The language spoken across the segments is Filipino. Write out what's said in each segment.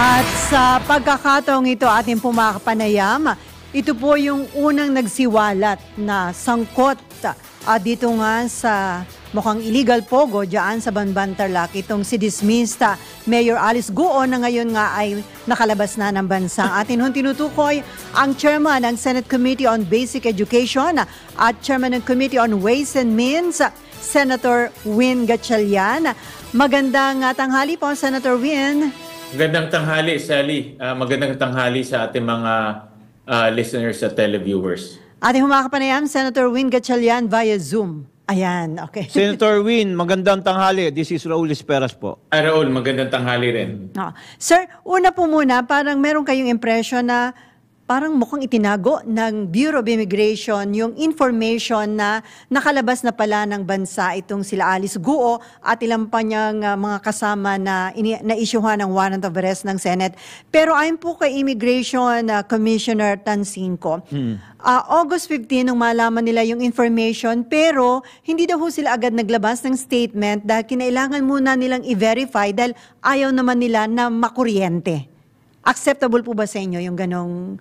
At sa pagkakataong ito ating pumakapanayam, ito po yung unang nagsiwalat na sangkot dito nga sa mukhang illegal pogo dyan sa Banban Tarlac. Itong si dismissed Mayor Alice Guo na ngayon nga ay nakalabas na ng bansa. Atin hong tinutukoy ang chairman ng Senate Committee on Basic Education at chairman ng Committee on Ways and Means, Senator Win Gatchalian. Magandang tanghali po, Senator Win. Magandang tanghali, Sally. Magandang tanghali sa ating mga listeners at televiewers. Ating humakapanayam, Senator Win Gatchalian via Zoom. Ayan, okay. Senator Win, magandang tanghali. This is Raul Esperas po. Raul, magandang tanghali rin. Sir, una po muna, parang meron kayong impression na parang mukhang itinago ng Bureau of Immigration yung information na nakalabas na pala ng bansa itong sila Alice Guo at ilang pa niyang mga kasama na na-issuehan ng warrant of arrest ng Senate. Pero ayon po kay Immigration Commissioner Tansinco, August 15 nung malaman nila yung information, pero hindi daw ho sila agad naglabas ng statement dahil kinailangan muna nilang i-verify dahil ayaw naman nila na makuryente. Acceptable po ba sa inyo yung ganong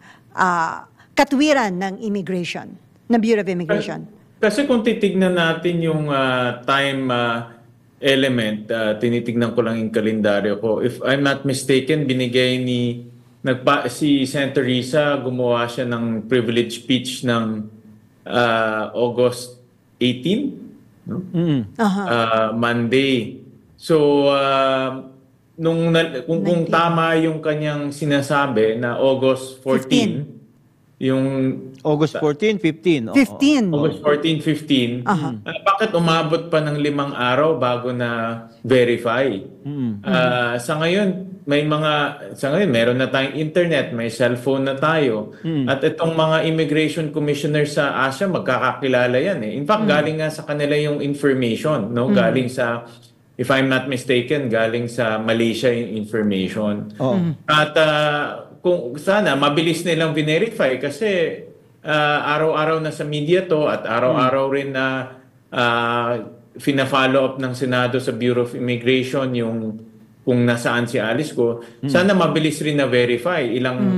katwiran ng immigration, ng Bureau of Immigration? Kasi kung titignan natin yung time element, tinitignan ko lang yung kalendaryo ko. If I'm not mistaken, binigay si Senator Risa, gumawa siya ng privilege speech ng August 18, no? Monday. So, kung tama yung kanyang sinasabi na August 14, yung August 14, 15. 15. August 14, 15, bakit umabot pa ng 5 araw bago na verify? Sa ngayon, meron na tayong internet, may cellphone na tayo. At itong mga immigration commissioner sa Asia, magkakakilala yan eh. In fact, galing nga sa kanila yung information, no? Galing sa, if I'm not mistaken, galing sa Malaysia yung information. At kung sana, mabilis nilang verify kasi araw-araw na sa media to at araw-araw rin na fina-follow up ng Senado sa Bureau of Immigration yung kung nasaan si Alice Guo. Sana mabilis rin na verify.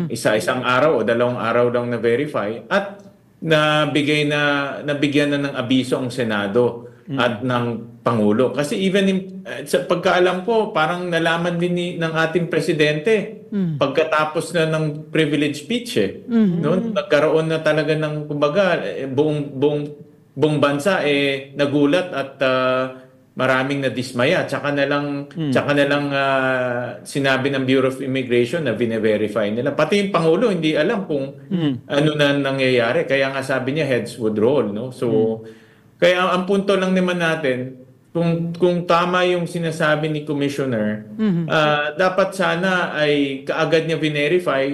Isang araw o 2 araw lang na verify at nabigyan na ng abiso ang Senado at ng Pangulo. Kasi even sa pagkaalam ko, parang nalaman din ng ating presidente pagkatapos na ng privilege speech no? Nagkaroon na talaga ng kumbaga buong bansa nagulat at maraming nadismaya. Tsaka na lang sinabi ng Bureau of Immigration na vine-verify nila. Pati yung Pangulo hindi alam kung ano na nangyayari. Kaya nga sabi niya heads would roll, no? So kaya ang punto lang naman natin, kung tama yung sinasabi ni Commissioner, dapat sana ay kaagad niya verify,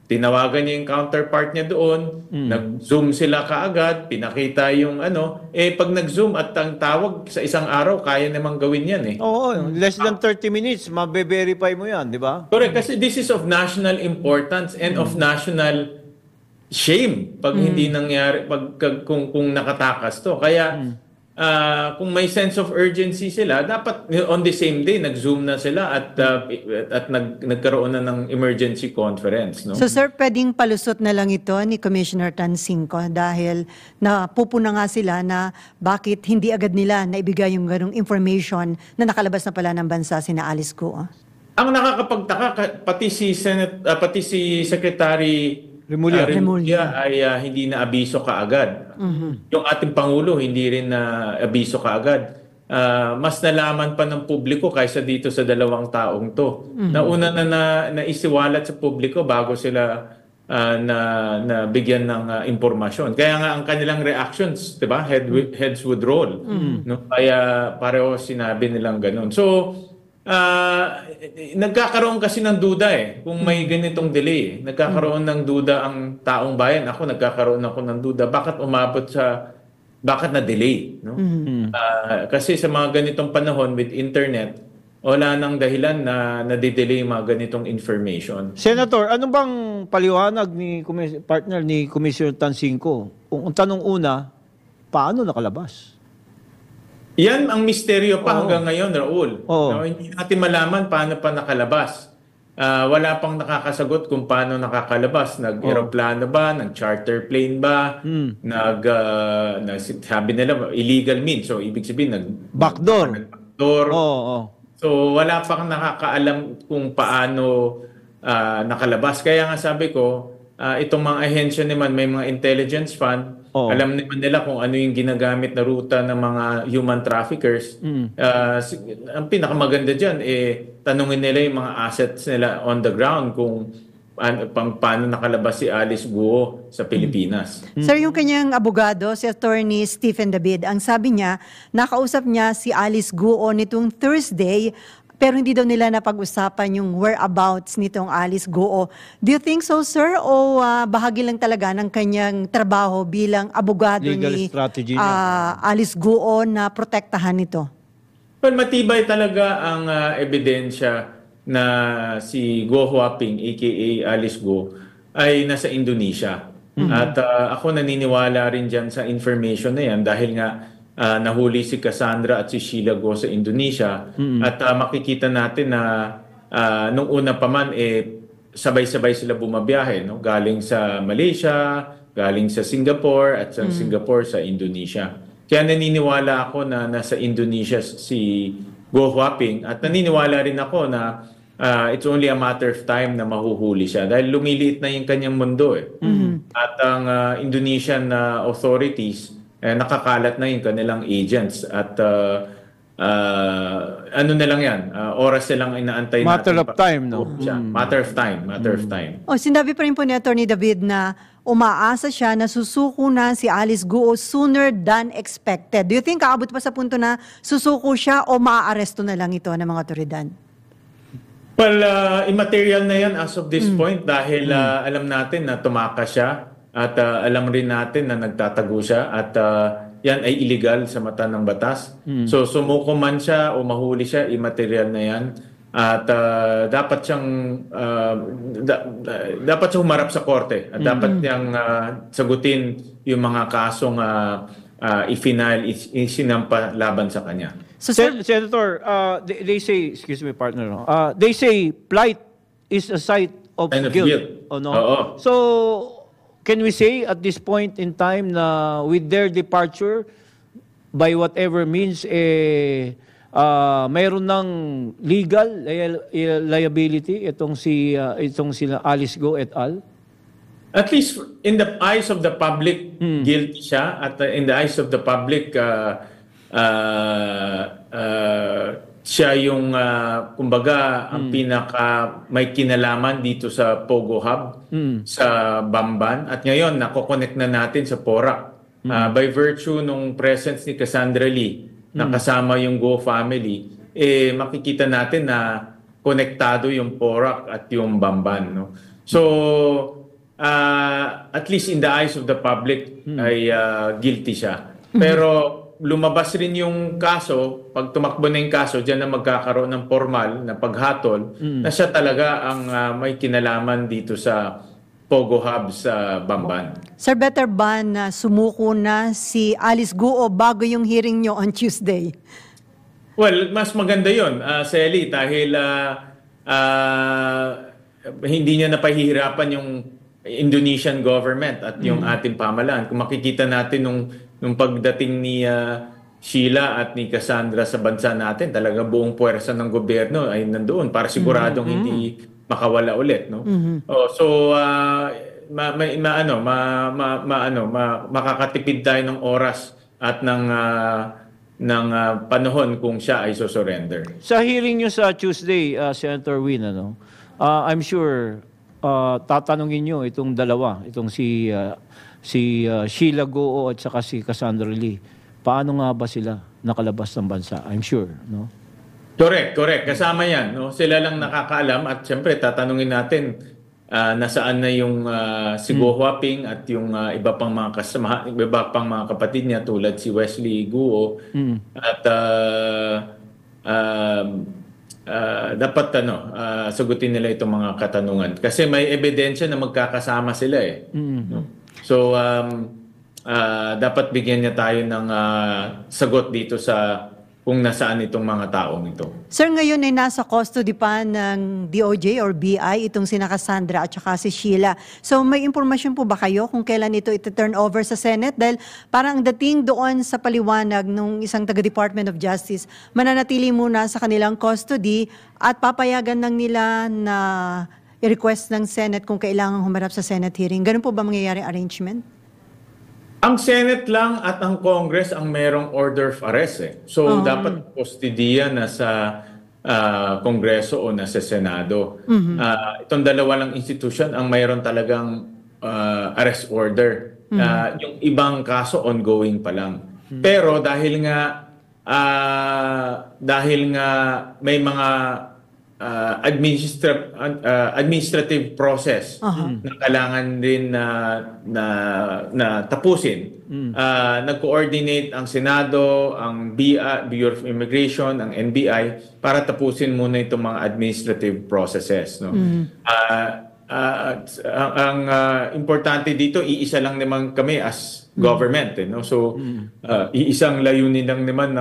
tinawagan niya yung counterpart niya doon, nag-zoom sila kaagad, pinakita yung pag nag-zoom at ang tawag sa isang araw, kaya namang gawin yan eh. Oo, less than 30 minutes, mabe-verify mo yan, di ba? Correct, kasi this is of national importance and of national shame pag hindi nangyari kung nakatakas to. Kaya kung may sense of urgency sila, dapat on the same day nag-zoom na sila at nagkaroon na ng emergency conference, no? So sir, pwedeng palusot na lang ito ni Commissioner Tansinco dahil napupuna nga sila na bakit hindi agad nila naibigay yung ganung information na nakalabas na pala ng bansa sina Alice Guo. Ang nakakapagtaka, pati si Secretary Remulla ay hindi na abiso kaagad. Yung ating Pangulo hindi rin na abiso kaagad. Mas nalaman pa ng publiko kaysa dito sa 2 taong to. Nauna na naisiwalat sa publiko bago sila na bigyan ng impormasyon. Kaya nga ang kanilang reactions, 'di ba? Heads would roll. No? Kaya pareho sinabi nilang ganun. So nagkakaroon kasi ng duda kung may ganitong delay. Nagkakaroon ng duda ang taong bayan. Nagkakaroon ako ng duda. Bakit na-delay? No? Kasi sa mga ganitong panahon with internet, wala nang dahilan na nade-delay mga ganitong information. Senator, ano bang paliwanag ni partner ni Commissioner Tansinco? Ang tanong una, paano nakalabas? Yan ang misteryo pa hanggang ngayon, Raul. No, hindi natin malaman paano pa nakalabas. wala pang nakakasagot kung paano nakakalabas. Nag-aeroplano ba? Nag-charter plane ba? Sabi nila, illegal means. So, ibig sabihin, Backdoor. backdoor. Oo. So, wala pang nakakaalam kung paano nakalabas. Kaya nga sabi ko, itong mga ahensya naman, may mga intelligence fund. Oo. Alam naman nila kung ano yung ginagamit na ruta ng mga human traffickers. Ang pinakamaganda dyan, tanungin nila yung mga assets nila on the ground kung paano nakalabas si Alice Guo sa Pilipinas. Sir, yung kanyang abogado, si Attorney Stephen David, ang sabi niya, nakausap niya si Alice Guo nitong Thursday, pero hindi daw nila napag-usapan yung whereabouts nitong Alice Guo. Do you think so, sir? O bahagi lang talaga ng kanyang trabaho bilang abogado Legal ni strategy niya. Alice Guo na protektahan ito? Well, matibay talaga ang ebidensya na si Guo Huaping, aka Alice Guo, ay nasa Indonesia. At ako naniniwala rin dyan sa information na yan dahil nga nahuli si Cassandra at si Sheila Guo sa Indonesia. At makikita natin na nung una pa man, sabay-sabay sila bumabiyahe. No? Galing sa Malaysia, galing sa Singapore, at sa Singapore sa Indonesia. Kaya naniniwala ako na nasa Indonesia si Guo Huaping at naniniwala rin ako na it's only a matter of time na mahuhuli siya dahil lumiliit na yung kanyang mundo. At ang Indonesian authorities, nakakalat na yung kanilang agents at ano na lang yan, oras silang inaantay Matter natin. of time, no? Matter of time. Sinabi pa rin po ni Attorney David na umaasa siya na susuko na si Alice Guo sooner than expected. Do you think kaabot pa sa punto na susuko siya o maaaresto na lang ito ng mga otoridad? Well, immaterial na yan as of this point dahil alam natin na tumakas siya at alam rin natin na nagtatago siya at yan ay illegal sa mata ng batas. So sumuko man siya o mahuli siya, immaterial na yan. At dapat siyang dapat siya humarap sa korte at dapat niyang sagutin yung mga kasong isinampa laban sa kanya. So, sir, Senator, they say, excuse me, partner, no? They say plight is a sign of Sign of guilt. guilt. Oh, no? Oo. So, can we say at this point in time na with their departure, by whatever means, mayroon ng legal liability itong sila Alice Guo et al.? At least in the eyes of the public, guilty siya. At in the eyes of the public, siya yung, kumbaga, ang pinaka may kinalaman dito sa Pogo Hub, sa Bamban. At ngayon, nakokonect na natin sa Porac. By virtue nung presence ni Cassandra Lee, na kasama yung Guo family, makikita natin na konektado yung Porac at yung Bamban. No? So, at least in the eyes of the public ay guilty siya. Pero lumabas rin yung kaso, pag tumakbo na yung kaso, diyan na magkakaroon ng formal na paghatol na siya talaga ang may kinalaman dito sa Pogo Hub sa Bamban. Sir, better ba na sumuko na si Alice Guo bago yung hearing nyo on Tuesday? Well, mas maganda yun, Selly, dahil hindi niya napahihirapan yung Indonesian government at yung ating pamahalaan. Kung makikita natin nung pagdating ni Sheila at ni Cassandra sa bansa natin, talaga buong puwersa ng gobyerno ay nandoon para siguradong hindi makawala ulit, no? So makakatipid tayo ng oras at ng panahon kung siya ay surrender. Sa hearing nyo sa Tuesday, Senator Win, I'm sure tatanungin nyo itong dalawa, itong si Sheila Guo at saka si Cassandra Lee. Paano nga ba sila nakalabas ng bansa? I'm sure, no? Correct. Kasama yan, no? Sila lang nakakaalam at siyempre tatanungin natin nasaan na yung si Guo Huaping at yung iba pang mga kapatid niya tulad si Wesley Guo at dapat sagutin nila itong mga katanungan kasi may ebidensya na magkakasama sila no? So dapat bigyan niya tayo ng sagot dito sa kung nasaan itong mga taong ito. Sir, ngayon ay nasa custody pa ng DOJ or BI itong sina Cassandra at saka si Sheila. So may impormasyon po ba kayo kung kailan ito iti-turn over sa Senate? Dahil parang ang dating doon sa paliwanag ng isang taga-Department of Justice, mananatili muna sa kanilang custody at papayagan lang nila na i-request ng Senate kung kailangan humarap sa Senate hearing. Ganun po ba mangyayari arrangement? Ang Senate lang at ang Congress ang merong order of arrest eh. So dapat kustodiya na sa Kongreso o na sa Senado. Itong dalawa lang institution ang mayroon talagang arrest order. Yung ibang kaso ongoing pa lang. Pero dahil nga may mga administrative process na kailangan din na tapusin. Nag-coordinate ang Senado, ang BI, Bureau of Immigration, ang NBI para tapusin muna itong mga administrative processes. No? Ang importante dito, iisa lang naman kami as government. No? So, iisang layunin lang naman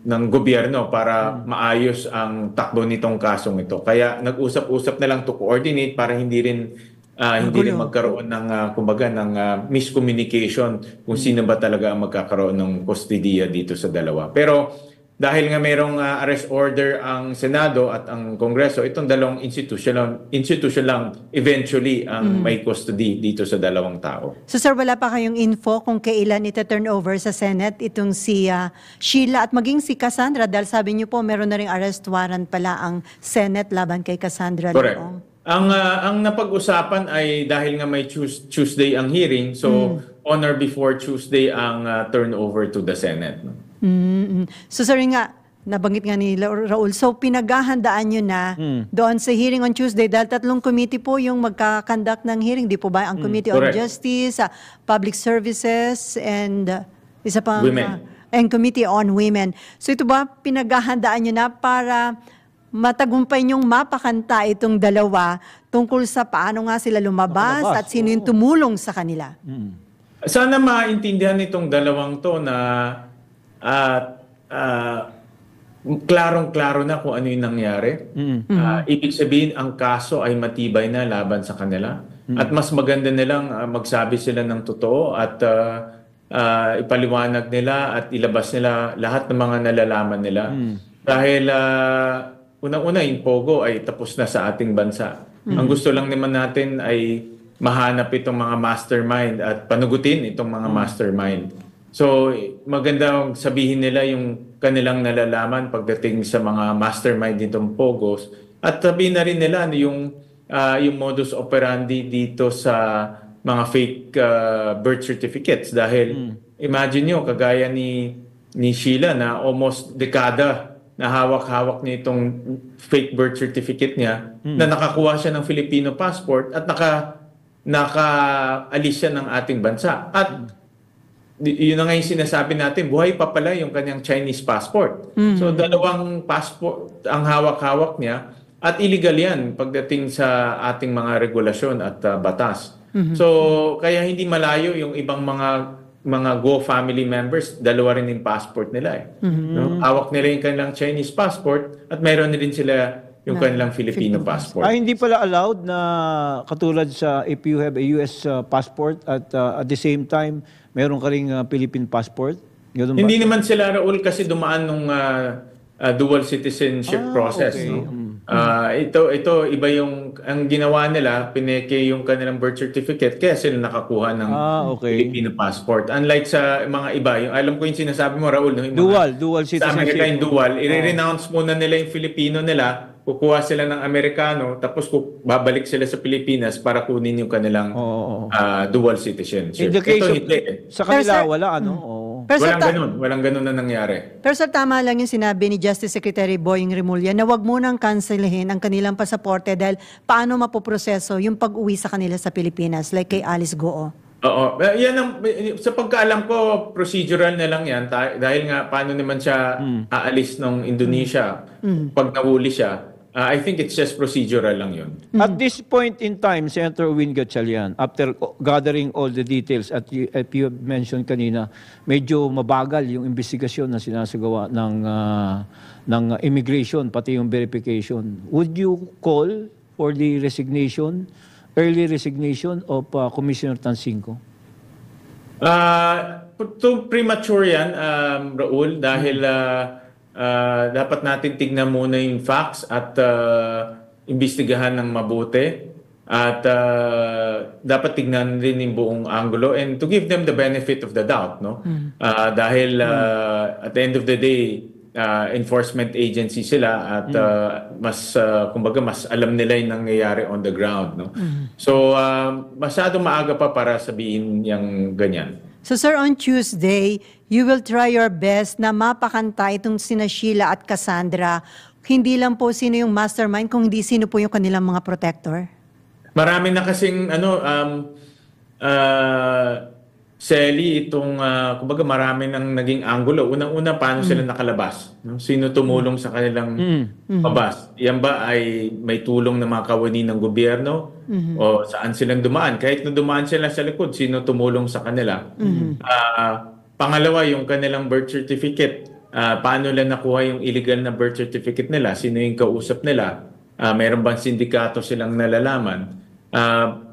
ng gobyerno para maayos ang takbo nitong kasong ito. Kaya nag-usap-usap na lang to coordinate para hindi rin magkaroon ng kumbaga ng miscommunication kung sino ba talaga ang magkakaroon ng kustodiya dito sa dalawa. Pero dahil nga mayroong arrest order ang Senado at ang Kongreso, itong dalawang institution lang eventually ang may custody dito sa dalawang tao. So sir, wala pa kayong info kung kailan ita-turn over sa Senate itong si Sheila at maging si Cassandra dahil sabi niyo po meron na ring arrest warrant pala ang Senate laban kay Cassandra Correct. Leong. Ang napag-usapan ay dahil nga may Tuesday ang hearing, so on or before Tuesday ang turnover to the Senate. No? So sorry nga, nabanggit nga ni Raul, so pinaghahandaan nyo na doon sa hearing on Tuesday dahil 3 committee po yung magkakandak ng hearing, di po ba? Ang Committee on Correct. Justice, Public Services, and isa pang Women. and Committee on Women. So ito ba, pinaghahandaan nyo na para matagumpay nyong mapakanta itong dalawa tungkol sa paano nga sila lumabas at sino yung tumulong sa kanila? Sana maintindihan itong dalawang to na klarong-klaro na kung ano yung nangyari. Ibig sabihin, ang kaso ay matibay na laban sa kanila. At mas maganda nilang magsabi sila ng totoo at ipaliwanag nila at ilabas nila lahat ng mga nalalaman nila. Dahil unang-una, yung Pogo ay tapos na sa ating bansa. Ang gusto lang naman natin ay mahanap itong mga mastermind at panugutin itong mga mastermind. So, maganda sabihin nila yung kanilang nalalaman pagdating sa mga mastermind nitong Pogos. At sabihin na rin nila yung modus operandi dito sa mga fake birth certificates. Dahil imagine nyo, kagaya ni Sheila na almost dekada na hawak-hawak niya itong fake birth certificate niya na nakakuha siya ng Filipino passport at nakaalis siya ng ating bansa. At yun na nga yung sinasabi natin, buhay pa pala yung kanyang Chinese passport. So, dalawang passport ang hawak-hawak niya at illegal yan pagdating sa ating mga regulasyon at batas. So, kaya hindi malayo yung ibang mga Go family members, dalawa rin yung passport nila. No? Hawak nila yung kanilang Chinese passport at mayroon din sila yung kanilang Filipino passport. Hindi pala allowed na katulad sa if you have a US passport at the same time meron ka ring Philippine passport? Ganun ba? Hindi naman sila, Raul, kasi dumaan nung dual citizenship process. Okay. No? Ito, iba yung, ang ginawa nila, pineke yung kanilang birth certificate, kaya sila nakakuha ng Filipino passport. Unlike sa mga iba, yung, alam ko yung sinasabi mo, Raul, no? Dual Sa citizenship. Amerika yung dual, i-renounce muna nila yung Filipino nila, kukuha sila ng Amerikano, tapos babalik sila sa Pilipinas para kunin yung kanilang dual citizenship. In the case Ito, of, hindi. sa kanila, Pero, wala, ano? Pero Walang ganun na nangyari. Pero sir, tama lang yung sinabi ni Justice Secretary Boying Remulla na wag munang cancelahin ang kanilang pasaporte dahil paano mapoproseso yung pag-uwi sa kanila sa Pilipinas like kay Alice Goo. Oo. Yan ang, sa pagkaalam ko, procedural na lang yan. Dahil nga, paano naman siya aalis ng Indonesia pag nahuli siya. I think it's just procedural lang yun. At this point in time, Senator Win Gatchalian, after gathering all the details at you mentioned kanina, medyo mabagal yung investigasyon na sinasagawa ng immigration, pati yung verification. Would you call for the early resignation of Commissioner Tansinco? Premature yan, Raul, dahil dapat natin tignan muna yung facts at imbestigahan ng mabuti. At dapat tignan rin yung buong angulo and to give them the benefit of the doubt. No? Dahil at the end of the day, enforcement agency sila at kumbaga mas alam nila yung nangyayari on the ground. No? So, masyado maaga pa para sabihin yung ganyan. So sir, on Tuesday, you will try your best na mapakanta itong sina Sheila at Cassandra. Hindi lang po sino yung mastermind, kung hindi sino po yung kanilang mga protector? Marami na kasing Sally, kumbaga marami nang naging angulo. Unang-una, paano sila nakalabas? No? Sino tumulong sa kanilang pabas? Yan ba ay may tulong ng mga kawani ng gobyerno? O saan silang dumaan? Kahit na dumaan sila sa likod, sino tumulong sa kanila? Pangalawa, yung kanilang birth certificate. Paano nila nakuha yung illegal na birth certificate nila? Sino yung kausap nila? Mayroon bang sindikato silang nalalaman?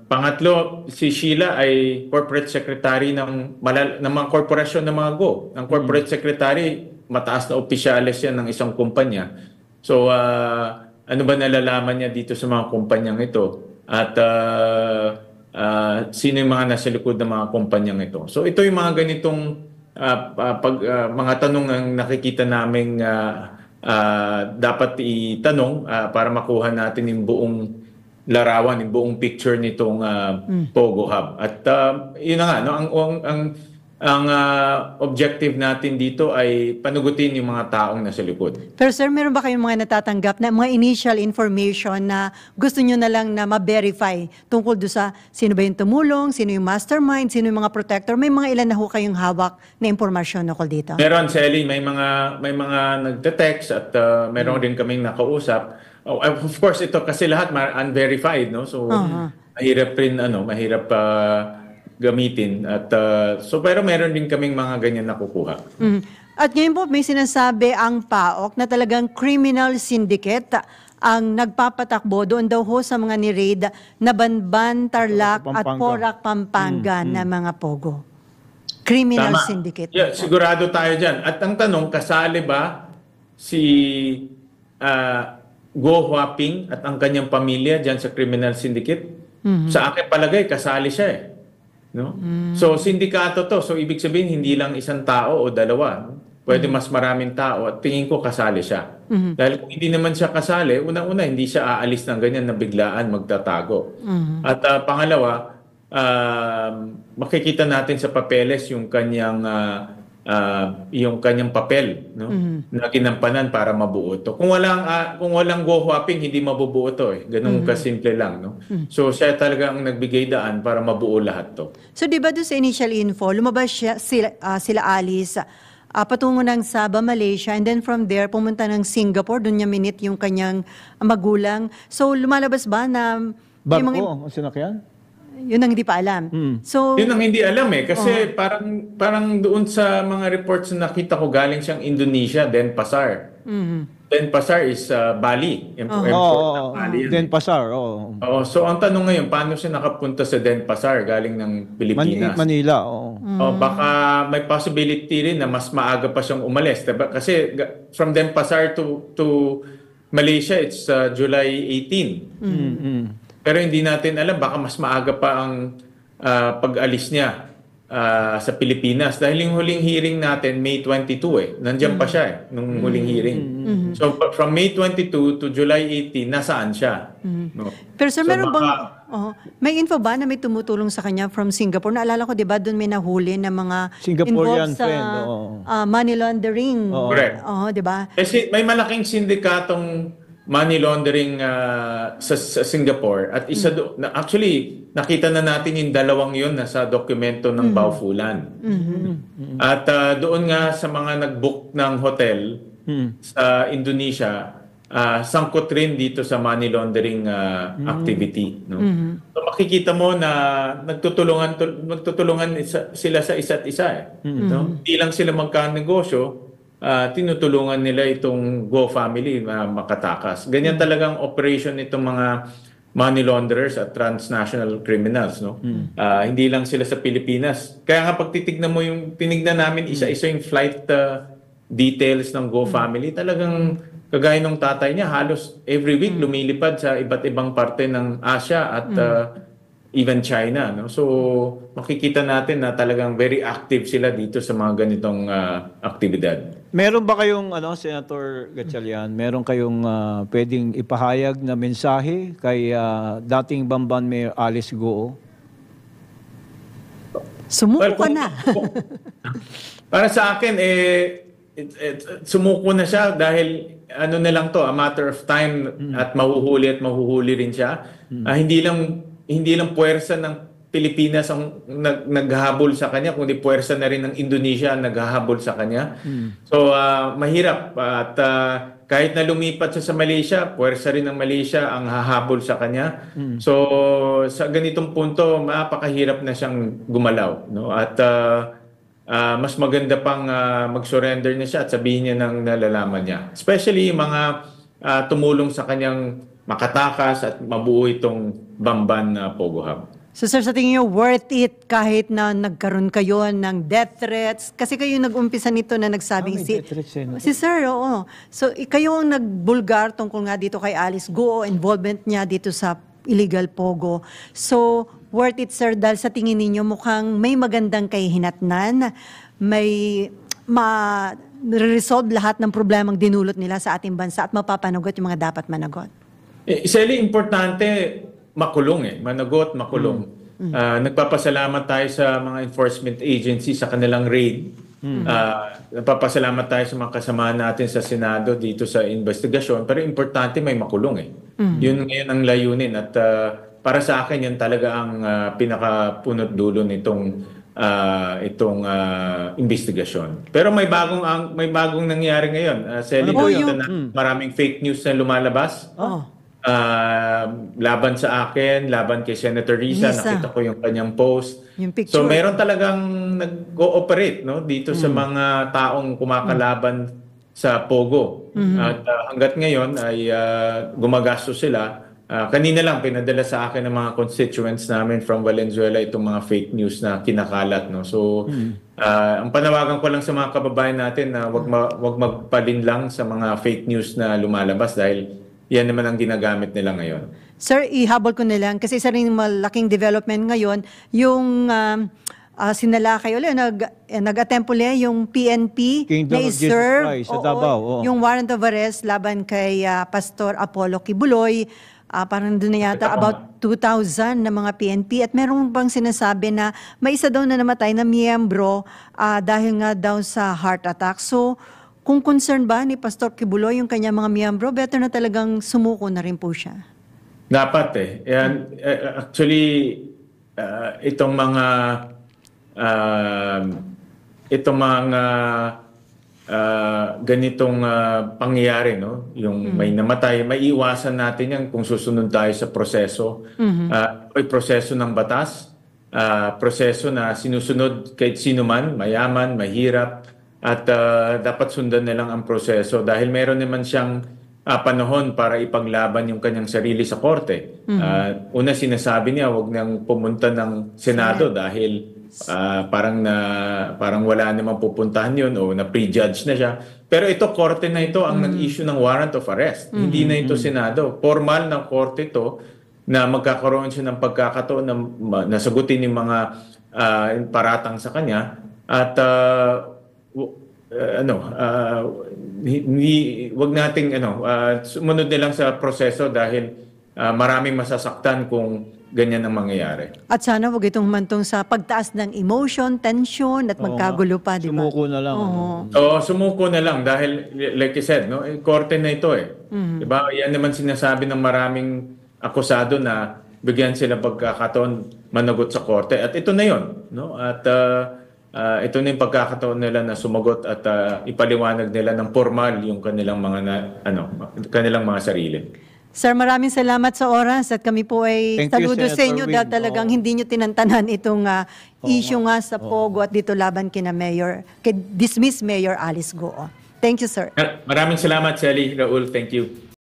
Pangatlo, si Sheila ay corporate secretary ng mga korporasyon ng mga Go. Ang corporate secretary, mataas na opisyales yan ng isang kumpanya. So, ano ba nalalaman niya dito sa mga kumpanyang ito? At sino yung mga nasa likod ng mga kumpanyang ito? So, ito yung mga ganitong mga tanong ang nakikita naming dapat itanong para makuha natin yung buong larawan, yung buong picture nitong Pogo Hub. At yun na nga, no? Ang objective natin dito ay panugutin yung mga taong nasa likod. Pero sir, meron ba kayong mga natatanggap na mga initial information na gusto nyo na lang na ma-verify tungkol doon sa sino ba yung tumulong, sino yung mastermind, sino yung mga protector? May mga ilan na ho kayong hawak na impormasyon tungkol dito? Meron, Sally, may mga nagte-text at meron rin kaming nakausap. Of course, ito kasi lahat unverified, no? So mahirap rin gamitin at pero meron din kaming mga ganyan nakukuha. At ngayon po may sinasabi ang PAOK na talagang criminal syndicate ang nagpapatakbo doon daw ho sa mga ni-raid na Banban, Tarlac at Porac, Pampanga na mga Pogo. Criminal Tama. syndicate. Yeah, sigurado tayo dyan. At ang tanong, kasali ba si Go Huaping at ang kanyang pamilya dyan sa criminal syndicate? Sa akin palagay, kasali siya eh. No? So, sindikato to. So, ibig sabihin, hindi lang isang tao o dalawa. No? Pwede mas maraming tao at tingin ko kasali siya. Dahil kung hindi naman siya kasali, unang-una, hindi siya aalis ng ganyan na biglaan magtatago. At pangalawa, makikita natin sa papeles yung kanyang papel, no? Na ginampanan para mabuo to. Kung walang Go Huaping, hindi mabubuo to eh. Ganun kasimple lang, no? So siya talaga ang nagbigay daan para mabuo lahat to. So di ba doon sa initial info, lumabas sila Alice patungo ng Sabah, Malaysia, and then from there pumunta ng Singapore, doon niya minit yung kanyang magulang. So lumalabas ba na Barko ang sinakyan? Yun ang hindi pa alam. So Yun ang hindi alam eh. Kasi parang doon sa mga reports na nakita ko, galing siyang Indonesia, Denpasar. Denpasar is Bali. Bali yan. Denpasar, So ang tanong ngayon, paano siya nakapunta sa Denpasar galing ng Pilipinas? Manila, Baka may possibility rin na mas maaga pa siyang umalis. Diba? Kasi from Denpasar to Malaysia, it's July 18. Pero hindi natin alam, baka mas maaga pa ang pag-alis niya sa Pilipinas. Dahil yung huling hearing natin, May 22 eh. Nandiyan pa siya eh, nung huling hearing. So from May 22 to July 18, nasaan siya? No? pero sir, So, meron bang may info ba na may tumutulong sa kanya from Singapore? Naalala ko, di ba, doon may nahuli na mga Singaporean involved sa friend, money laundering. Correct. Di ba? Kasi may malaking sindikatong money laundering sa Singapore at isa actually nakita na natin yung dalawang yun nasa dokumento ng Baufulan. At doon nga sa mga nag-book ng hotel sa Indonesia, sangkot rin dito sa money laundering activity, no? So makikita mo na nagtutulungan sila sa isa't isa, eh, no? Hindi lang sila magkanegosyo, tinutulungan nila itong Go family na makatakas. Ganyan talagang operation nitong mga money launderers at transnational criminals, no? Hindi lang sila sa Pilipinas. Kaya nga pag tinignan namin isa-isa yung flight details ng Go family, talagang kagaya ng tatay niya, halos every week lumilipad sa iba't ibang parte ng Asia at even China, no? So makikita natin na talagang very active sila dito sa mga ganitong aktibidad. Meron ba kayong, Senator Gatchalian, meron kayong pwedeng ipahayag na mensahe kay dating Bamban Mayor Alice Goo? Sumuko ka na. Para sa akin, sumuko na siya dahil ano na lang to, a matter of time at mahuhuli rin siya. Hindi lang puwersa ng Pilipinas ang naghahabol sa kanya, kundi puwersa na rin ng Indonesia ang naghahabol sa kanya. So mahirap at kahit na lumipat siya sa Malaysia, puwersa rin ng Malaysia ang hahabol sa kanya. So sa ganitong punto, mapakahirap na siyang gumalaw, no? At mas maganda pang mag-surrender na siya at sabihin niya ng nalalaman niya. Especially yung mga tumulong sa kanyang makatakas at mabuo itong Bamban Pogo Hub. So sir, sa tingin niyo, worth it kahit na nagkaroon kayo ng death threats? Kasi kayo nag-umpisa nito na nagsabing si sir, oo. So kayo ang nagbulgar tungkol nga dito kay Alice Goo, involvement niya dito sa illegal Pogo. So worth it, sir, dahil sa tingin ninyo mukhang may magandang kahihinatnan, may ma-resolve lahat ng problemang dinulot nila sa ating bansa at mapapanagot yung mga dapat managot. Isali importante, managot, makulong. Nagpapasalamat tayo sa mga enforcement agency sa kanilang raid. Nagpapasalamat tayo sa mga kasama natin sa Senado dito sa investigasyon. Pero importante may makulong. Yun ngayon ang layunin. At para sa akin, yan talaga ang pinakapunot dulo nitong investigasyon. Pero may bagong nangyari ngayon. Sally, na maraming fake news na lumalabas. Laban sa akin, laban kay Senator Risa. Nakita ko yung kanyang post. Yung so meron talagang nag-ooperate, no, dito sa mga taong kumakalaban sa Pogo. At hanggat ngayon ay gumagastos sila. Kanina lang pinadala sa akin ng mga constituents namin from Valenzuela itong mga fake news na kinakalat, no. So ang panawagan ko lang sa mga kababayan natin na wag magpalinlang sa mga fake news na lumalabas dahil yan naman ang ginagamit nila ngayon. Sir, ihabol ko na lang kasi isa rin malaking development ngayon yung sinalakay ulit, nag-attempt ulit yung PNP na i-serve yung warrant of arrest laban kay Pastor Apollo Kibuloy. Parang doon na yata about 2,000 na mga PNP at meron bang sinasabi na may isa daw na namatay na miyembro dahil nga daw sa heart attack. So kung concern ba ni Pastor Kibuloy yung kanya mga miyembro, better na talagang sumuko na rin po siya. Dapat actually, itong mga ganitong pangyayari, no? Yung may namatay, may iwasan natin yan kung susunod tayo sa proseso. Ay proseso ng batas, proseso na sinusunod kahit sino man, mayaman, mahirap, at dapat sundan na lang ang proseso dahil meron naman siyang panahon para ipaglaban yung kanyang sarili sa korte. Una sinasabi niya, wag nang pumunta ng Senado dahil parang wala namang pupuntahan yun o na-prejudge na siya. Pero ito, korte na ito ang nag-issue ng warrant of arrest. Hindi na ito Senado. Formal ng korte ito na magkakaroon siya ng pagkakataon na nasagutin yung mga paratang sa kanya at wag nating sumunod na lang sa proseso dahil maraming masasaktan kung ganyan ang mangyayari. At sana wag itong humantong sa pagtaas ng emotion, tension at magkagulo pa, di ba? Sumuko na lang. Sumuko na lang dahil like you said, no, korte na ito Diba? Yan naman sinasabi ng maraming akusado na bigyan sila pagkakataon managot sa korte at ito na 'yon, no? At ito na yung pagkakataon nila na sumagot at ipaliwanag nila ng formal yung kanilang kanilang mga sarili. Sir, maraming salamat sa oras at kami po ay Thank you, saludo sa Senator inyo Win. dahil talagang hindi nyo tinantanan itong issue nga sa Pogo at dito laban kina dismiss Mayor Alice Goo. Thank you, sir. Maraming salamat, Sally, Raul. Thank you.